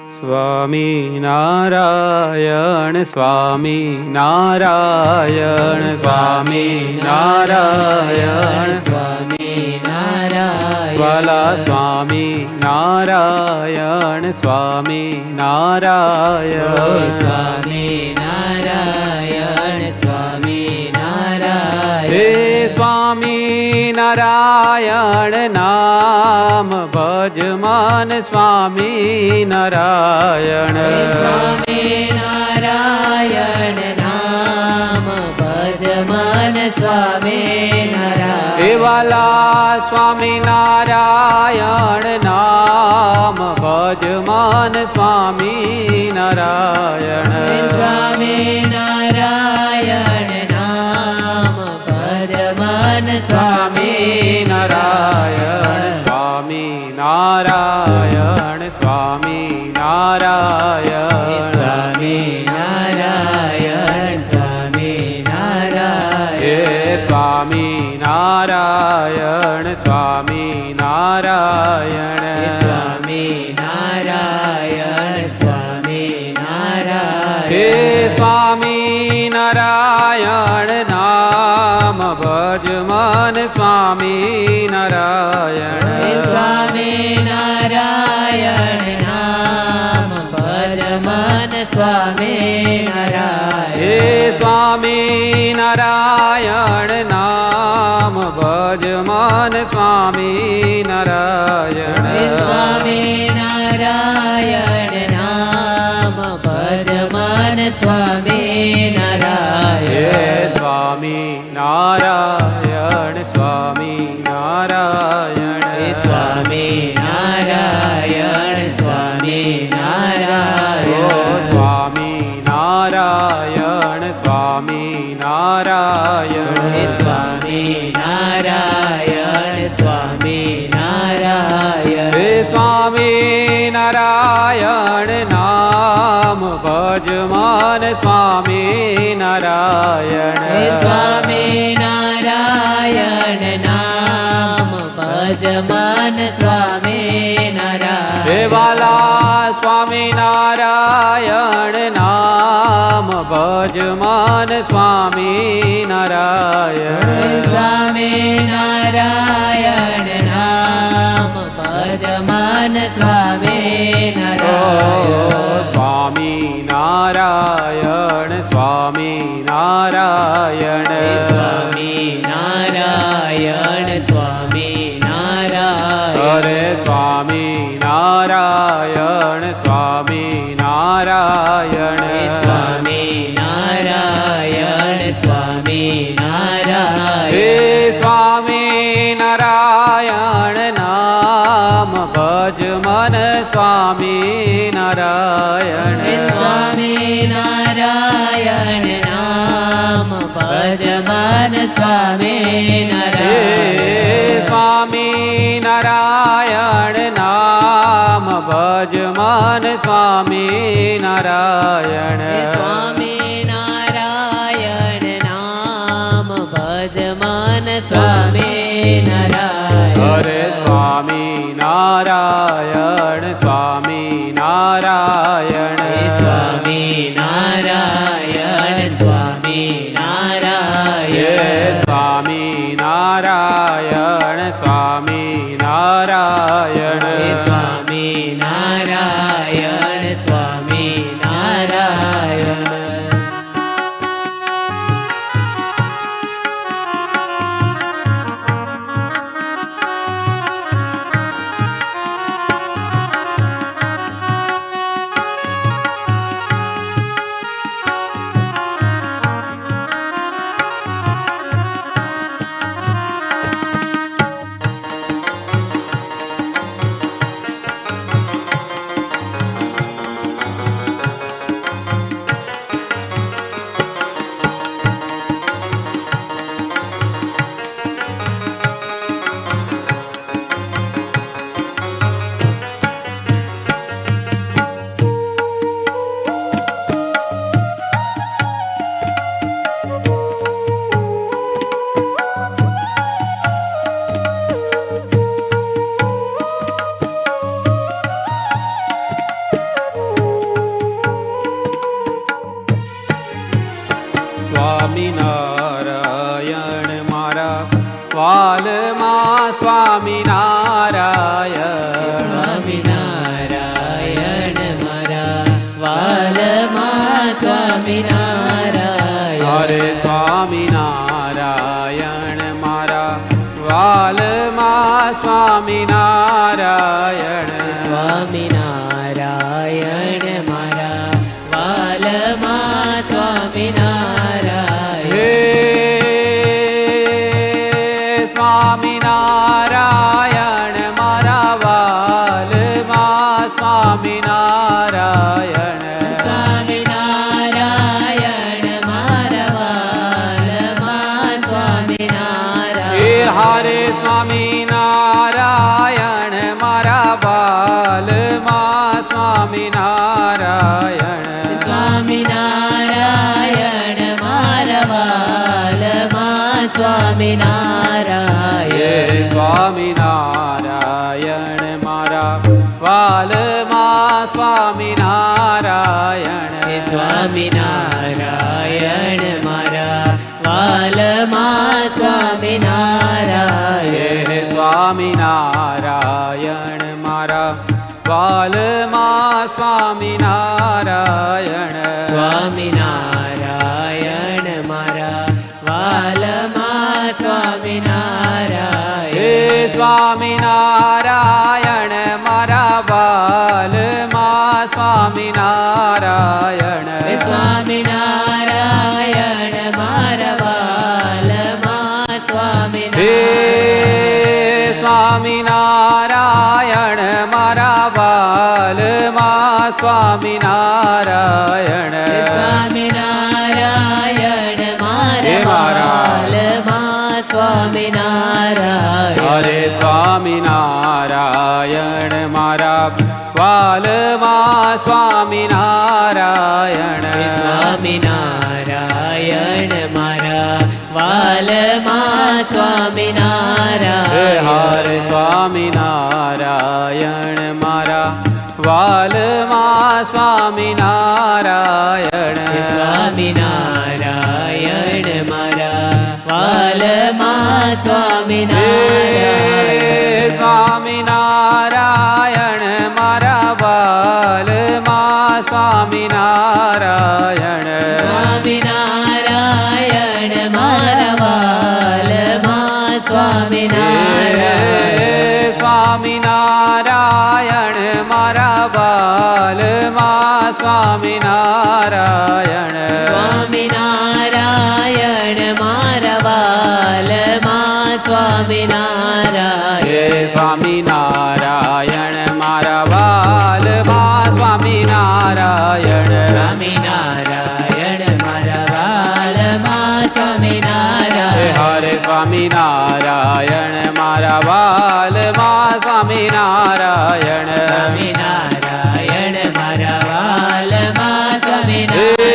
સ્વામી નારાયણ સ્વામી નારાયણ સ્વામી નારાયણ સ્વામી નારાયણ વાલા સ્વામી નારાયણ સ્વામી નારાયણ સ્વામી નારાયણ સ્વામી નારાયણ હે સ્વામી નારાયણ નામ ભજમાન સ્વામી નારાયણ સ્વામી નારાયણ નામ ભજમન સ્વામી નારાયણ હે વાલા સ્વામી નારાયણ નામ ભજમાન સ્વામી નારાયણ સ્વામી નારાયણ નામ ભજમન સ્વામી નારાયણ સ્વામી નારાયણ સ્વામી નારાયણ સ્વામી નારાયણ સ્વામી નારાયણ હે સ્વામી નારાયણ સ્વામી નારાયણ સ્વામી નારાયણ સ્વામી નારાયણ હે સ્વામી નારાયણ નામ ભજમાન સ્વામી નારાયણ સ્વામી નારાયણ નામ ભજમન સ્વામી નારાયણ હે સ્વામી નારાયણ નામ ભજમાન સ્વામી નારાયણ સ્વામી નારાયણ નામ ભજમન સ્વામી નારાયણ હે સ્વામી નારાયણ સ્વામી નારાયણ સ્વામી નારાયણ સ્વામી નારાયણ ઓ સ્વામી નારાયણ સ્વામી નારાયણ સ્વામી નારાયણ સ્વામી નારાયણ હે સ્વામી નારાયણ નામ ભજમાન સ્વામી નારાયણ સ્વામી નારાયણ નામ ભજમન સ્વામી નારાયણ હે વાલા સ્વામી નારાયણ નામ ભજમાન સ્વામી નારાયણ સ્વામી નારાયણ નામ ભજમન સ્વામી નારાયણ સ્વામી નારાયણ સ્વામી નારાયણ સ્વામી નારાયણ સ્વામી નારાયણ હરે સ્વામી નારાયણ સ્વામી નારાયણ સ્વામી નારાયણ સ્વામી નારાયણ હે સ્વામી નારાયણ નામ ભજમન સ્વામી નારાયણ સ્વામી નારાયણ નામ ભજમન સ્વામી નારાયણ હે સ્વામી નારાયણ નામ ભજમન સ્વામી નારાયણ સ્વામી નારાયણ નામ ભજમન સ્વામી નારાયણ હરે સ્વામી નારાયણ સ્વામી નારાયણ સ્વામી નારાયણ સ્વામી નારાયણ સ્વામી નારાયણ સ્વામી નારાયણ સ્વામી નારાયણ સ્વામી નારાયણ સ્વામિનારાયણ સ્વામિનારાયણ મારા વાલમાં સ્વામિનારાયણ હે સ્વામિનારાયણ મારા વાલમાં સ્વામિનારાયણ સ્વામિનારાયણ મારા વાલમાં સ્વામિનારાયણ હે હરે સ્વામિનારાયણ મારા વાલમાં સ્વામિનારાયણ સ્વામિનારાયણ મારા વાલમાં સ્વામિનારાયણ હે સ્વામિનારાયણ મારા વાલમાં સ્વામિનારાયણ હે સ્વામિનારાયણ મારા વાલમાં સ્વામિનારાયણ હે સ્વામિનારાયણ મારા વાલમાં સ્વામિનારાયણ સ્વામિનારાયણ મારા વાલમાં સ્વામિનારાયણ હે સ્વામિનારાયણ મારા વાલમાં સ્વામિનારાયણ હે સ્વામિનારાયણ મારા વાલમાં સ્વામિનારાયણ હે સ્વામિનારાયણ મારા વાલમાં સ્વામિનારાયણ હે સ્વામિનારાયણ હે મારા મારા વાલમાં સ્વામિનારાયણ હરે સ્વામિનારાયણ મારા વાલમાં સ્વામિનારાયણ હે સ્વામિનારાયણ મારા વાલમાં સ્વામિનારાયણ હે હરે સ્વામિનારાયણ મારા વાલમાં સ્વામિનારાયણ હે સ્વામિનારાયણ મારા વાલમાં સ્વામિનારાયણ હે સ્વામિનારાયણ મારા વાલમાં સ્વામિનારાયણ સ્વામિનારાયણ મારા વાલમાં સ્વામિનારાયણ સ્વામિનારાયણ મારા વાલમાં સ્વામિનારાયણ સ્વામિનારાયણ મારા વાલમાં સ્વામિનારાયણ હે સ્વામિનારાયણ મારા વાલમાં સ્વામિનારાયણ સ્વામિનારાયણ મારા વાલમાં હે સ્વામિનારાયણ હરે સ્વામિનારાયણ મારા વાલમાં સ્વામિનારાયણ સ્વામિનારાયણ મારા વાલમાં હે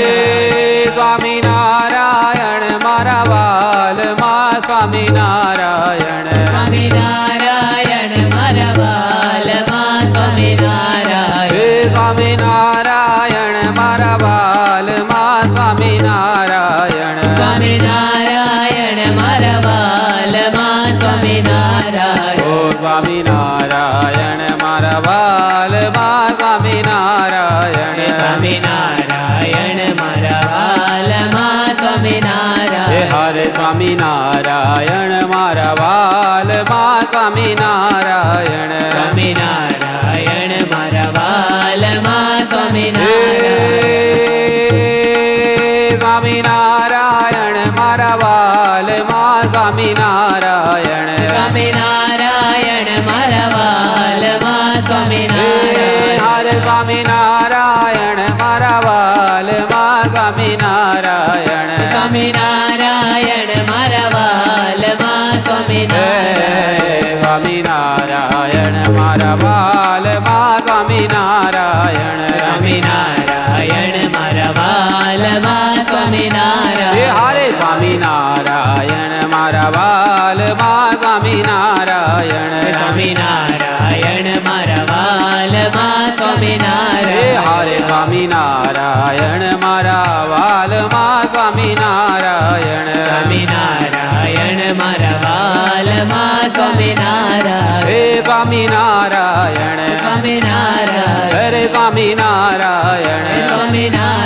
સ્વામિનારાયણ સ્વામિનારાયણ મારા વાલમાં સ્વામિનારાયણ સ્વામિનારાયણ મારા વાલમાં સ્વામિનારાયણ હે સ્વામિનારાયણ મારા વાલમાં સ્વામિનારાયણ સ્વામિનારાયણ મારા વાલમાં સ્વામિનારાયણ ઓ સ્વામિનારાયણ મારા વાલમાં સ્વામિનારાયણ હે સ્વામિનારાયણ મારા વાલમાં હે સ્વામિનારાયણ હરે સ્વામિનારાયણ મારા વાલમાં સ્વામિનારાયણ સ્વામિનારાયણ મારા વાલમાં હે સ્વામિનારાયણ સ્વામિનારાયણ મારા વાલમાં સ્વામિનારાયણ સ્વામિનારાયણ મારા વાલમાં સ્વામિનારાયણ હરે સ્વામિનારાયણ મારા વાલમાં સ્વામિનારાયણ સ્વામિનારાયણ મારા વાલમાં સ્વામિનારાયણ સ્વામિનારાયણ મારા વાલમાં સ્વામિનારાયણ સ્વામિનારાયણ મારા વાલમાં હે સ્વામિનારાયણ હરે સ્વામિનારાયણ મારા વાલમાં સ્વામિનારાયણ સ્વામિનારાયણ મારા વાલમાં હે સ્વામિનારાયણ હરે સ્વામિનારાયણ મારા વાલમાં સ્વામિનારાયણ સ્વામિનારાયણ મારા વાલમાં સ્વામિનારાયણ હે સ્વામિનારાયણ સ્વામિનારાયણ હરે સ્વામિનારાયણ સ્વામિનારાયણ